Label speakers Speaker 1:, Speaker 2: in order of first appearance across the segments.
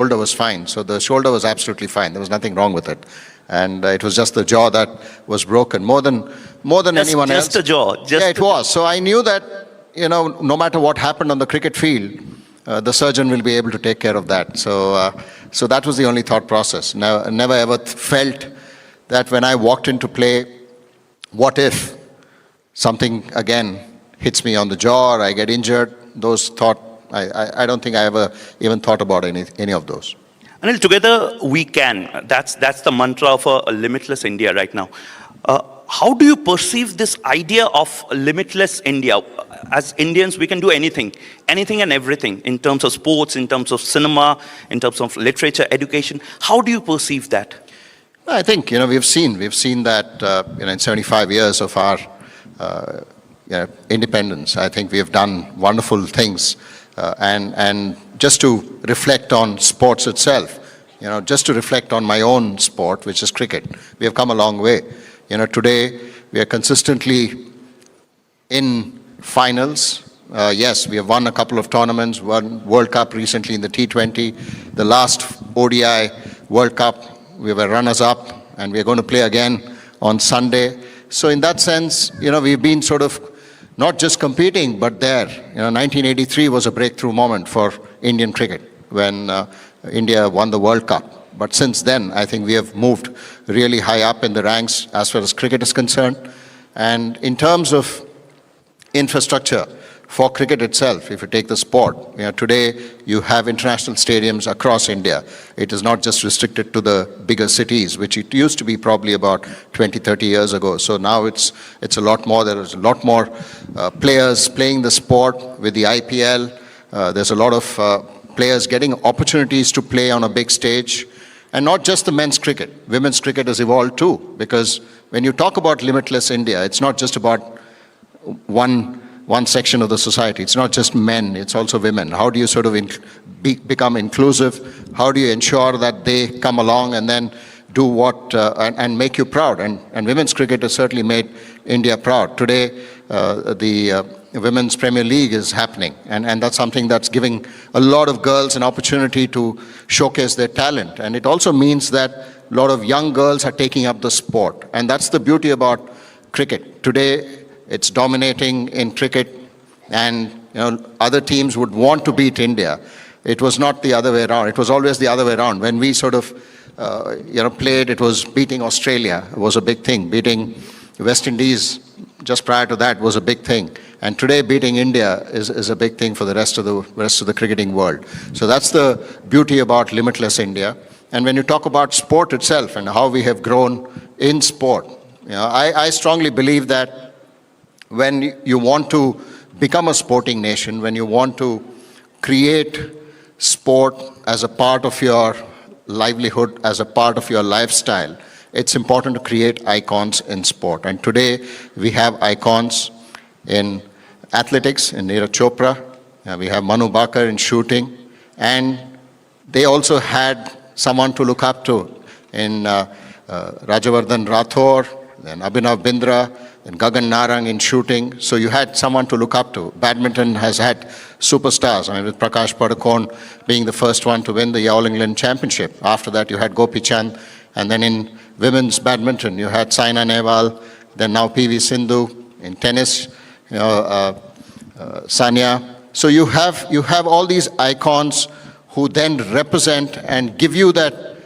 Speaker 1: shoulder was fine. So the shoulder was absolutely fine. There was nothing wrong with it. And it was just the jaw that was broken more than anyone else.
Speaker 2: Just the jaw.
Speaker 1: Yeah, it was. So I knew that, no matter what happened on the cricket field, the surgeon will be able to take care of that. So that was the only thought process. Never ever felt that when I walked into play, what if something again hits me on the jaw or I get injured? Those thought, I don't think I ever even thought about any of those.
Speaker 2: Anil, together we can. That's the mantra of a limitless India right now. How do you perceive this idea of limitless India? As Indians, we can do anything and everything in terms of sports, in terms of cinema, in terms of literature, education. How do you perceive that?
Speaker 1: I think, we've seen that, in 75 years of our independence, I think we have done wonderful things. And just to reflect on sports itself, just to reflect on my own sport, which is cricket, we have come a long way. Today we are consistently in finals. Yes, we have won a couple of tournaments, won World Cup recently in the T20. The last ODI World Cup, we were runners-up, and we are going to play again on Sunday. So in that sense, we've been sort of not just competing, but there. 1983 was a breakthrough moment for Indian cricket when India won the World Cup. But since then, I think we have moved really high up in the ranks as far as cricket is concerned. And in terms of infrastructure for cricket itself, if you take the sport, today you have international stadiums across India. It is not just restricted to the bigger cities, which it used to be probably about 20, 30 years ago. So now it's a lot more. There is a lot more players playing the sport with the IPL. There's a lot of players getting opportunities to play on a big stage. And not just the men's cricket. Women's cricket has evolved too, because when you talk about limitless India, it's not just about one section of the society. It's not just men, it's also women. How do you sort of become inclusive? How do you ensure that they come along and then do what, and make you proud? And women's cricket has certainly made India proud. Today, the Women's Premier League is happening, and that's something that's giving a lot of girls an opportunity to showcase their talent. And it also means that a lot of young girls are taking up the sport. And that's the beauty about cricket. Today, it's dominating in cricket, and other teams would want to beat India. It was not the other way around. It was always the other way around. When we sort of played, it was beating Australia. It was a big thing. Beating West Indies just prior to that was a big thing. And today beating India is a big thing for the rest of the cricketing world. So that's the beauty about limitless India. And when you talk about sport itself and how we have grown in sport, I strongly believe that when you want to become a sporting nation, when you want to create sport as a part of your livelihood, as a part of your lifestyle, it's important to create icons in sport. And today we have icons in athletics, in Neeraj Chopra. We have Manu Bhaker in shooting. And they also had someone to look up to in Rajavardhan Rathore, then Abhinav Bindra, and Gagan Narang in shooting. So you had someone to look up to. Badminton has had superstars. With Prakash Padukone being the first one to win the All England Championship. After that, you had Gopi Chand. And then in women's badminton, you had Saina Nehwal, then now PV Sindhu. In tennis, Sania. So you have all these icons who then represent and give you that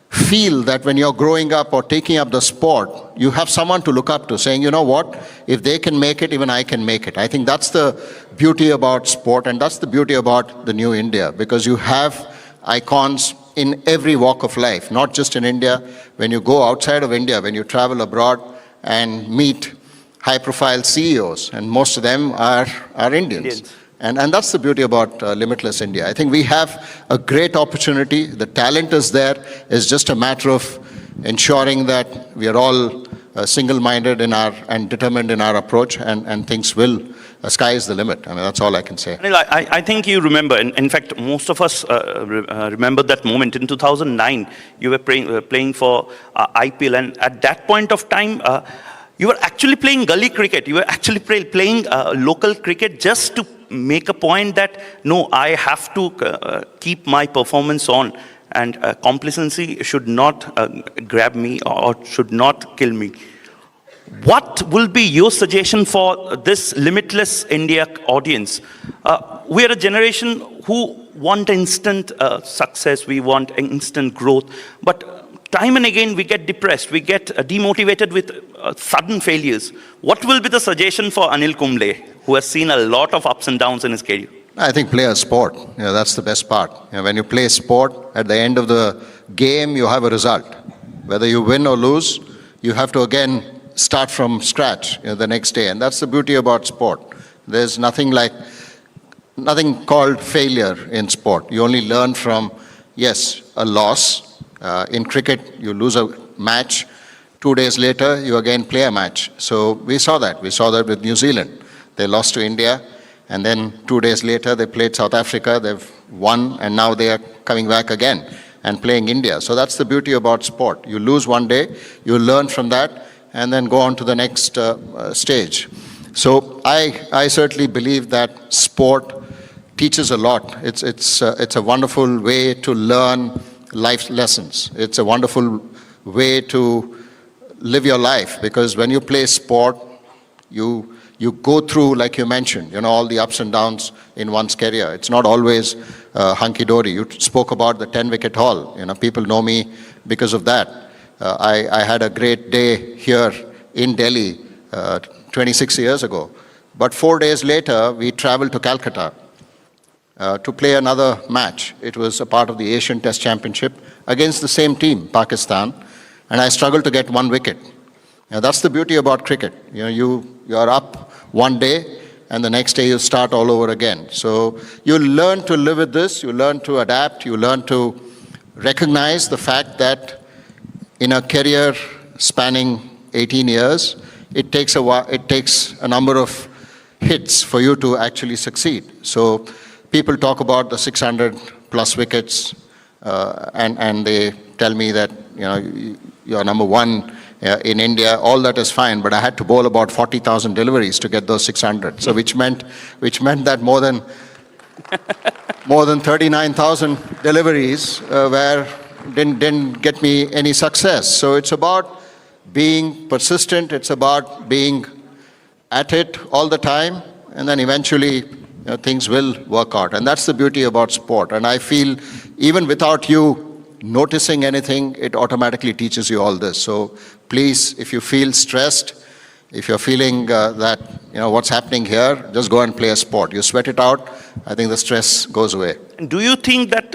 Speaker 1: feel that when you're growing up or taking up the sport, you have someone to look up to, saying, what, if they can make it, even I can make it. I think that's the beauty about sport, and that's the beauty about the new India, because you have icons in every walk of life, not just in India. When you go outside of India, when you travel abroad and meet high-profile CEOs, and most of them are Indians. And that's the beauty about Limitless India. I think we have a great opportunity. The talent is there. It's just a matter of ensuring that we are all single-minded and determined in our approach, and things will, sky is the limit. That's all I can say.
Speaker 2: Anil, I think you remember, in fact, most of us remember that moment. In 2009, you were playing for IPL, and at that point of time, you were actually playing gully cricket. You were actually playing local cricket just to make a point that, no, I have to keep my performance on, and complacency should not grab me or should not kill me. What will be your suggestion for this Limitless India audience? We are a generation who want instant success, we want instant growth, but time and again we get depressed, we get demotivated with sudden failures. What will be the suggestion for Anil Kumble, who has seen a lot of ups and downs in his career?
Speaker 1: I think play a sport. That's the best part. When you play sport, at the end of the game, you have a result. Whether you win or lose, you have to again start from scratch the next day. And that's the beauty about sport. There's nothing called failure in sport. You only learn from, yes, a loss. In cricket, you lose a match. 2 days later, you again play a match. So we saw that. We saw that with New Zealand. They lost to India. And then 2 days later, they played South Africa. They've won. And now they are coming back again and playing India. So that's the beauty about sport. You lose one day, you learn from that, and then go on to the next stage. So I certainly believe that sport teaches a lot. It's a wonderful way to learn life lessons. It's a wonderful way to live your life, because when you play sport, you go through, like you mentioned, all the ups and downs in one's career. It's not always hunky-dory. You spoke about the 10-wicket haul. People know me because of that. I had a great day here in Delhi 26 years ago. But 4 days later, we traveled to Calcutta to play another match. It was a part of the Asian Test Championship against the same team, Pakistan, and I struggled to get 1 wicket. That's the beauty about cricket. You are up one day, and the next day you start all over again. So you learn to live with this, you learn to adapt, you learn to recognize the fact that in a career spanning 18 years, it takes a number of hits for you to actually succeed. So people talk about the 600 plus wickets, and they tell me that you're number one in India. All that is fine, but I had to bowl about 40,000 deliveries to get those 600. So which meant that more than 39,000 deliveries didn't get me any success. So it's about being persistent. It's about being at it all the time, and then eventually things will work out. And that's the beauty about sport. And I feel even without you noticing anything, it automatically teaches you all this. So please, if you feel stressed, if you're feeling that what's happening here, just go and play a sport. You sweat it out, I think the stress goes away.
Speaker 2: Do you think that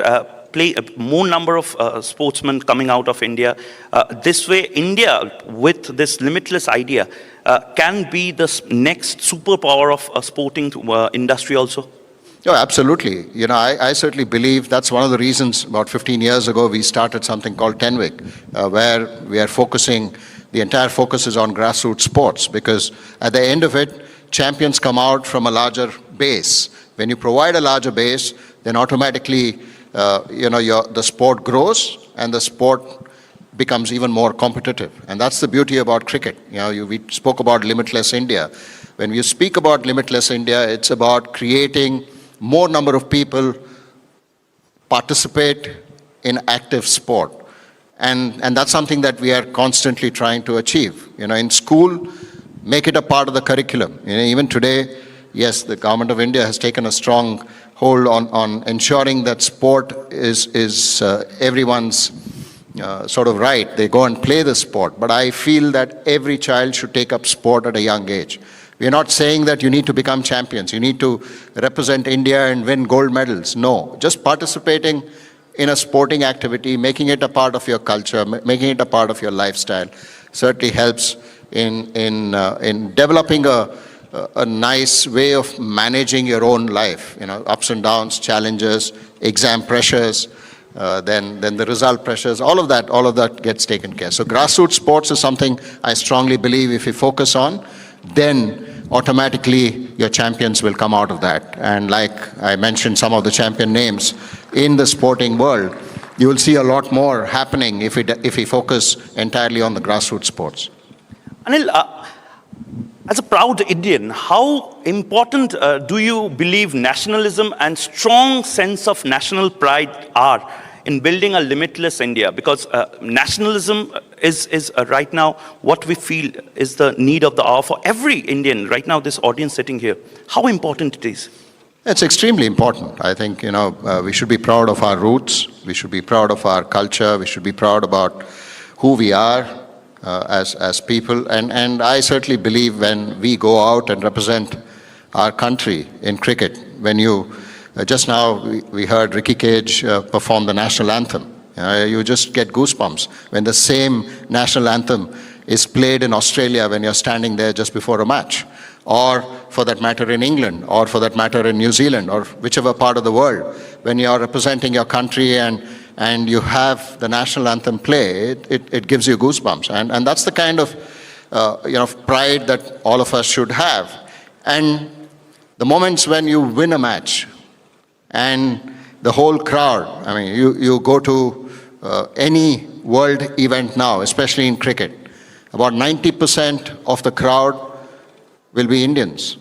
Speaker 2: more number of sportsmen coming out of India, this way India with this limitless idea can be the next superpower of sporting industry also?
Speaker 1: Oh, absolutely. I certainly believe that's one of the reasons about 15 years ago we started something called 10-Wick, where we are focusing, the entire focus is on grassroots sports, because at the end of it, champions come out from a larger base. When you provide a larger base, then automatically the sport grows and the sport becomes even more competitive. And that's the beauty about cricket. We spoke about Limitless India. When you speak about Limitless India, it's about creating more number of people participate in active sport. And that's something that we are constantly trying to achieve. In school, make it a part of the curriculum. Even today, yes, the government of India has taken a strong hold on ensuring that sport is everyone's sort of right. They go and play the sport. But I feel that every child should take up sport at a young age. We are not saying that you need to become champions. You need to represent India and win gold medals. No, just participating in a sporting activity, making it a part of your culture, making it a part of your lifestyle, certainly helps in developing a nice way of managing your own life. Ups and downs, challenges, exam pressures, then the result pressures, all of that gets taken care. So grassroots sports is something I strongly believe if you focus on, then automatically your champions will come out of that. And like I mentioned some of the champion names in the sporting world, you will see a lot more happening if we focus entirely on the grassroots sports.
Speaker 2: Anil, As a proud Indian, how important do you believe nationalism and strong sense of national pride are in building a limitless India? Because nationalism is right now what we feel is the need of the hour for every Indian. Right now, this audience sitting here, how important it is?
Speaker 1: It's extremely important. I think, we should be proud of our roots. We should be proud of our culture. We should be proud about who we are as people. And I certainly believe when we go out and represent our country in cricket, when you, just now we heard Ricky Cage perform the national anthem. You just get goosebumps when the same national anthem is played in Australia when you're standing there just before a match, or for that matter in England, or for that matter in New Zealand, or whichever part of the world. When you're representing your country and you have the national anthem play, it gives you goosebumps. And that's the kind of pride that all of us should have. And the moments when you win a match and the whole crowd, I mean, you go to any world event now, especially in cricket, about 90% of the crowd will be Indians.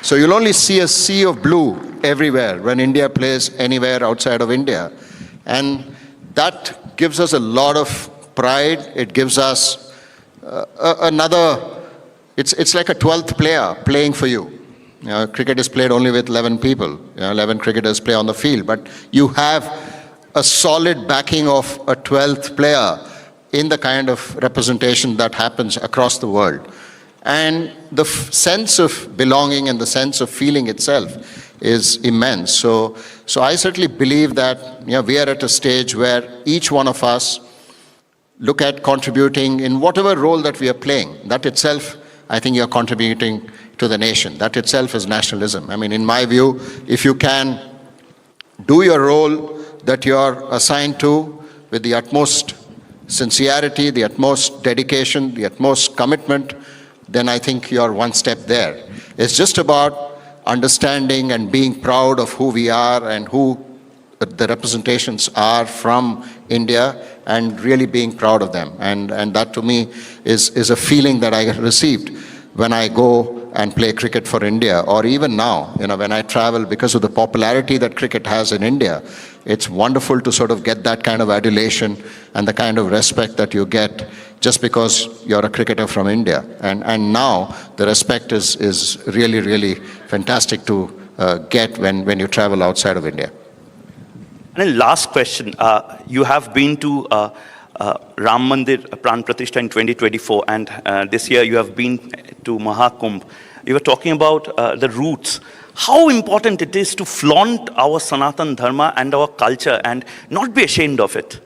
Speaker 1: So you'll only see a sea of blue everywhere when India plays anywhere outside of India. And that gives us a lot of pride. It gives us it's like a 12th player playing for you. Cricket is played only with 11 people. 11 cricketers play on the field. But you have a solid backing of a 12th player in the kind of representation that happens across the world. And the sense of belonging and the sense of feeling itself is immense. So I certainly believe that we are at a stage where each one of us look at contributing in whatever role that we are playing. That itself, I think you're contributing to the nation. That itself is nationalism. I mean, in my view, if you can do your role that you're assigned to with the utmost sincerity, the utmost dedication, the utmost commitment, then I think you're one step there. It's just about understanding and being proud of who we are and who the representations are from India, and really being proud of them. And that to me is a feeling that I received when I go and play cricket for India, or even now, when I travel, because of the popularity that cricket has in India. It's wonderful to sort of get that kind of adulation and the kind of respect that you get just because you're a cricketer from India. And now the respect is really, really fantastic to get when you travel outside of India.
Speaker 2: And then last question, you have been to Ram Mandir Pran Pratishtha in 2024, and this year you have been to Mahakumbh. You were talking about the roots. How important it is to flaunt our Sanatan Dharma and our culture and not be ashamed of it.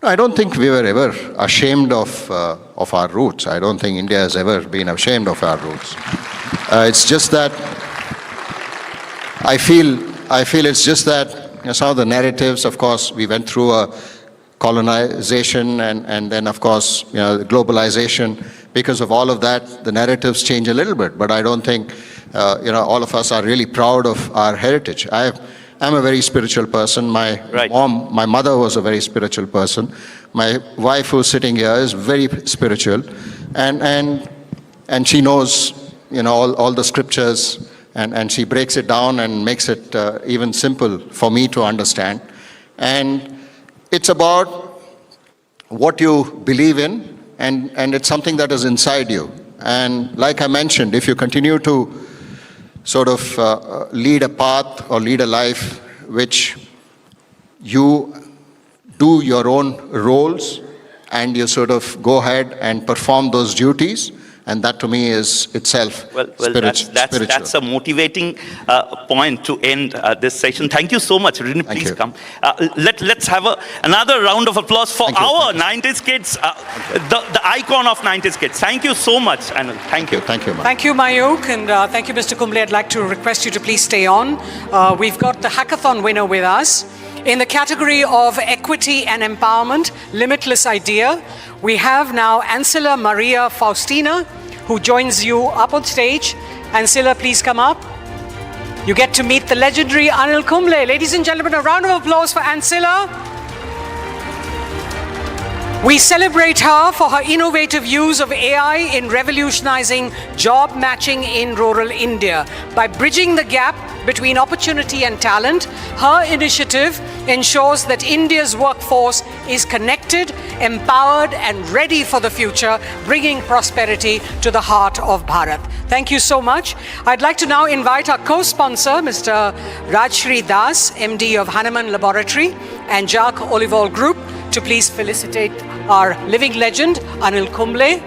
Speaker 1: No, I don't think we were ever ashamed of our roots. I don't think India has ever been ashamed of our roots. It's just that I feel it's just that some of the narratives, of course, we went through a colonization and then, of course, globalization. Because of all of that, the narratives change a little bit. But I don't think, all of us are really proud of our heritage. I'm a very spiritual person. My mother was a very spiritual person. My wife, who's sitting here, is very spiritual, and she knows, all the scriptures, and she breaks it down and makes it even simple for me to understand. And it's about what you believe in, and it's something that is inside you. And like I mentioned, if you continue to sort of lead a path or lead a life which you do your own roles and you sort of go ahead and perform those duties, and that to me is itself spiritual.
Speaker 2: That's a motivating point to end this session. Thank you so much. Rini, please come. Let's have another round of applause for our 90s kids, the icon of 90s kids. Thank you so much, Anil. Thank you.
Speaker 1: Thank you.
Speaker 3: Thank you, Mayuk, and thank you, Mr. Kumble. I'd like to request you to please stay on. We've got the hackathon winner with us. In the category of equity and empowerment, limitless idea, we have now Ancilla Maria Faustina, who joins you up on stage. Ancilla, please come up. You get to meet the legendary Anil Kumble. Ladies and gentlemen, a round of applause for Ancilla. We celebrate her for her innovative use of AI in revolutionizing job matching in rural India. By bridging the gap between opportunity and talent, her initiative ensures that India's workforce is connected, empowered, and ready for the future, bringing prosperity to the heart of Bharat. Thank you so much. I'd like to now invite our co-sponsor, Mr. Rajshri Das, MD of Hanuman Laboratory and Jacques Olivol Group, to please felicitate our living legend, Anil Kumble.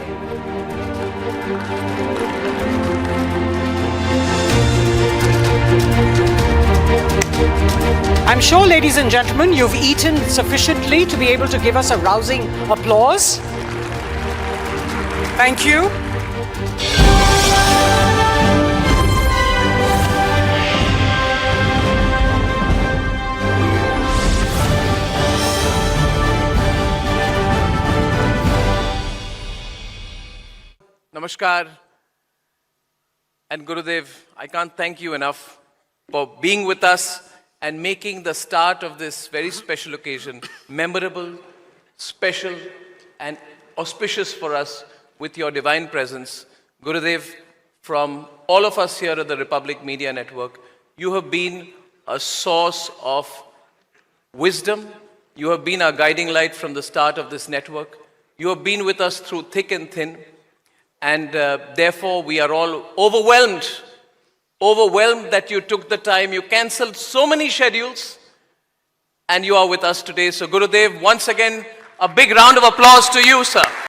Speaker 3: I'm sure, ladies and gentlemen, you've eaten sufficiently to be able to give us a rousing applause. Thank you.
Speaker 4: Namaskar and Gurudev, I can't thank you enough for being with us and making the start of this very special occasion memorable, special and auspicious for us with your divine presence. Gurudev, from all of us here at the Republic Media Network, you have been a source of wisdom. You have been our guiding light from the start of this network. You have been with us through thick and thin. And therefore, we are all overwhelmed that you took the time. You cancelled so many schedules and you are with us today. So Gurudev, once again, a big round of applause to you, sir.